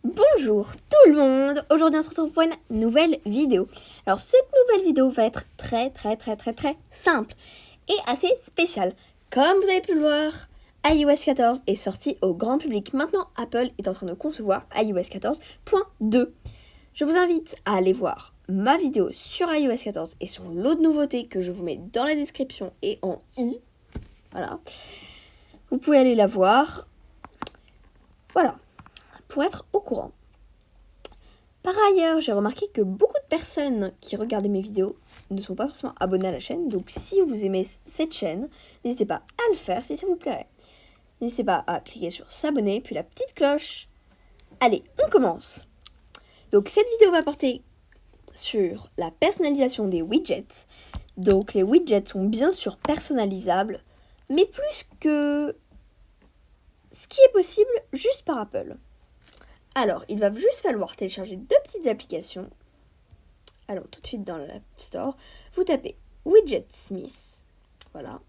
Bonjour tout le monde. Aujourd'hui on se retrouve pour une nouvelle vidéo. Alors cette nouvelle vidéo va être très simple et assez spéciale. Comme vous avez pu le voir, iOS 14 est sorti au grand public. Maintenant Apple est en train de concevoir iOS 14.2. Je vous invite à aller voir ma vidéo sur iOS 14 et son lot de nouveautés que je vous mets dans la description et en i. Voilà. Vous pouvez aller la voir. Voilà. Pour être au courant. Par ailleurs, j'ai remarqué que beaucoup de personnes qui regardaient mes vidéos ne sont pas forcément abonnées à la chaîne. Donc si vous aimez cette chaîne, n'hésitez pas à le faire si ça vous plairait. N'hésitez pas à cliquer sur s'abonner, puis la petite cloche. Allez, on commence. Donc cette vidéo va porter sur la personnalisation des widgets. Donc les widgets sont bien sûr personnalisables, mais plus que ce qui est possible juste par Apple. Alors, il va juste falloir télécharger deux petites applications. Allons tout de suite dans l'App Store. Vous tapez Widgetsmith. Voilà.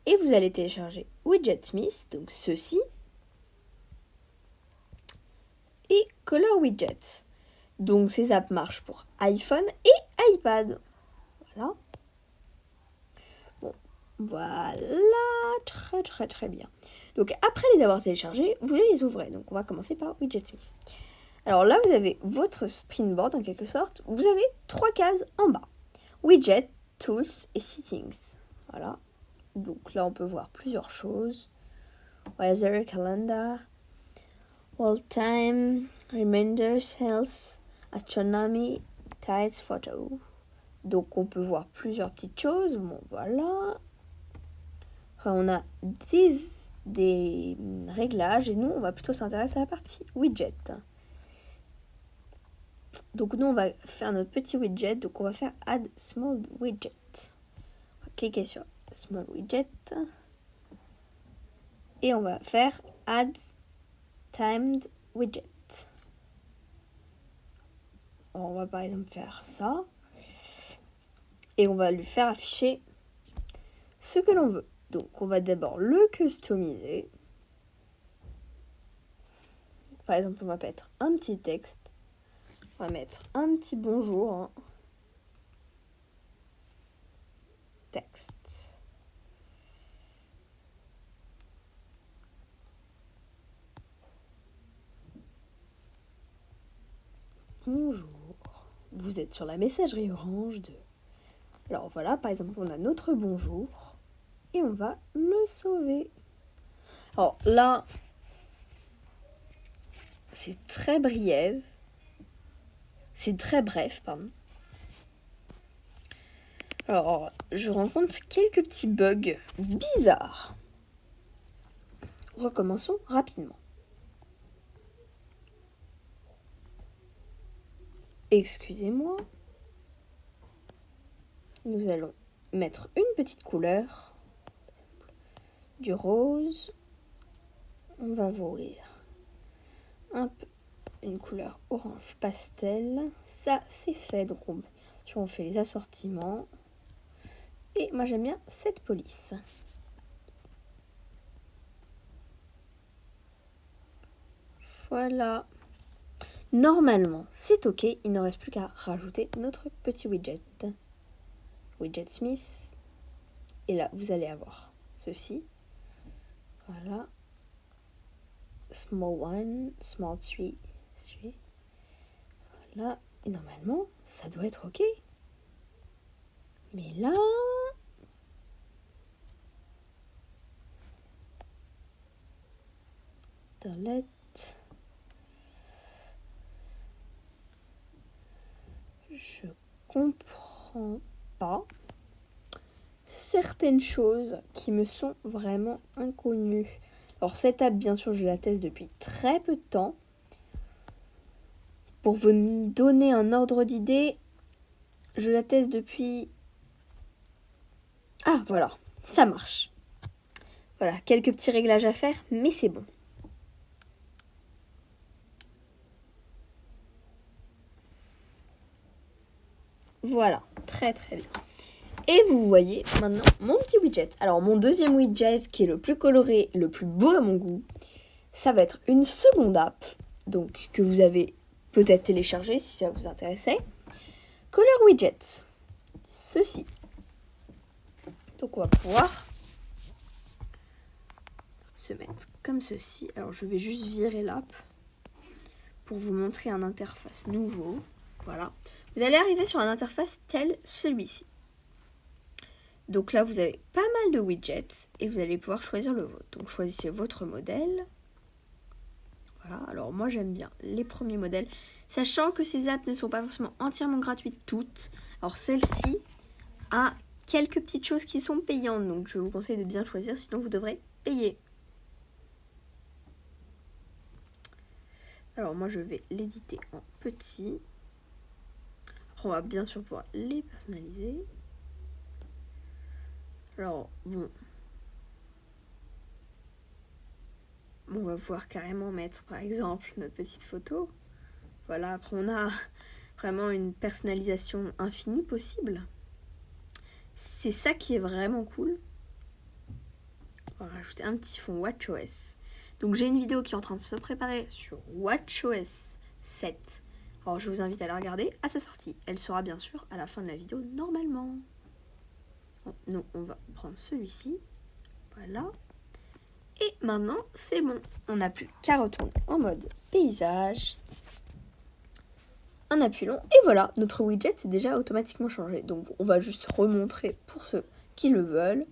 Et vous allez télécharger Widgetsmith, donc ceci. Et Color Widget. Donc ces apps marchent pour iPhone et iPad. Voilà. Bon, voilà. Très bien. Donc après les avoir téléchargés, vous les ouvrez. Donc on va commencer par Widgetsmith. Alors là, vous avez votre Springboard en quelque sorte. Vous avez trois cases en bas. Widget, Tools et Settings. Voilà. Donc là, on peut voir plusieurs choses. Weather, Calendar, All Time, Reminders, Health, Astronomy, Tides, Photo. Donc on peut voir plusieurs petites choses. Bon, voilà. Après, on a des réglages et nous, on va plutôt s'intéresser à la partie Widget. Donc nous on va faire notre petit widget, donc on va faire Add Small Widget. On va cliquer sur Small Widget et on va faire Add Timed Widget. Alors, on va par exemple faire ça et on va lui faire afficher ce que l'on veut. Donc on va d'abord le customiser. Par exemple on va mettre un petit texte. On va mettre un petit bonjour. Hein. Texte. Bonjour. Vous êtes sur la messagerie Orange de... Alors voilà, par exemple, on a notre bonjour et on va le sauver. Alors là, c'est très bref. C'est très bref, pardon. Alors, je rencontre quelques petits bugs bizarres. Recommençons rapidement. Excusez-moi. Nous allons mettre une petite couleur. Du rose. On va ouvrir un peu une couleur orange pastel. Ça, c'est fait. Donc, on fait les assortiments. Et moi, j'aime bien cette police. Voilà. Normalement, c'est OK. Il ne reste plus qu'à rajouter notre petit widget. Widgetsmith. Et là, vous allez avoir ceci. Voilà. Small one, small three. Voilà. Et normalement, ça doit être OK. Mais là... Delete. Je comprends pas certaines choses qui me sont vraiment inconnues. Alors cette app, bien sûr, je la teste depuis très peu de temps. Pour vous donner un ordre d'idée, je la teste depuis... Ah, voilà, ça marche. Voilà, quelques petits réglages à faire, mais c'est bon. Voilà, très bien. Et vous voyez maintenant mon petit widget. Alors mon deuxième widget qui est le plus coloré, le plus beau à mon goût, ça va être une seconde app. donc que vous avez peut-être téléchargé si ça vous intéressait. Color Widgets, ceci. Donc on va pouvoir se mettre comme ceci. Alors je vais juste virer l'app pour vous montrer un interface nouveau. Voilà. Vous allez arriver sur un interface tel celui-ci. Donc là vous avez pas mal de widgets et vous allez pouvoir choisir le vôtre. Donc choisissez votre modèle. Voilà, alors moi j'aime bien les premiers modèles, sachant que ces apps ne sont pas forcément entièrement gratuites toutes. Alors celle-ci a quelques petites choses qui sont payantes, donc je vous conseille de bien choisir, sinon vous devrez payer. Alors moi je vais l'éditer en petit. Après on va bien sûr pouvoir les personnaliser. Alors bon, on va pouvoir carrément mettre par exemple notre petite photo. Voilà, après on a vraiment une personnalisation infinie possible. C'est ça qui est vraiment cool. On va rajouter un petit fond WatchOS. Donc j'ai une vidéo qui est en train de se préparer sur WatchOS 7. Alors je vous invite à la regarder à sa sortie. Elle sera bien sûr à la fin de la vidéo normalement. Bon, non, on va prendre celui-ci. Voilà. Et maintenant c'est bon. On n'a plus qu'à retourner en mode paysage. Un appui long. Et voilà, notre widget s'est déjà automatiquement changé. Donc on va juste remontrer pour ceux qui le veulent.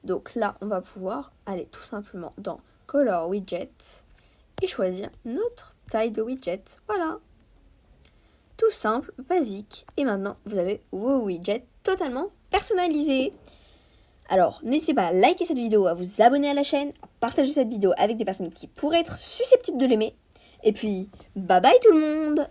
Donc là, on va pouvoir aller tout simplement dans Color Widget et choisir notre taille de widget. Voilà. Tout simple, basique. Et maintenant, vous avez vos widgets totalement personnalisés. Alors, n'hésitez pas à liker cette vidéo, à vous abonner à la chaîne, à partager cette vidéo avec des personnes qui pourraient être susceptibles de l'aimer. Et puis, bye bye tout le monde!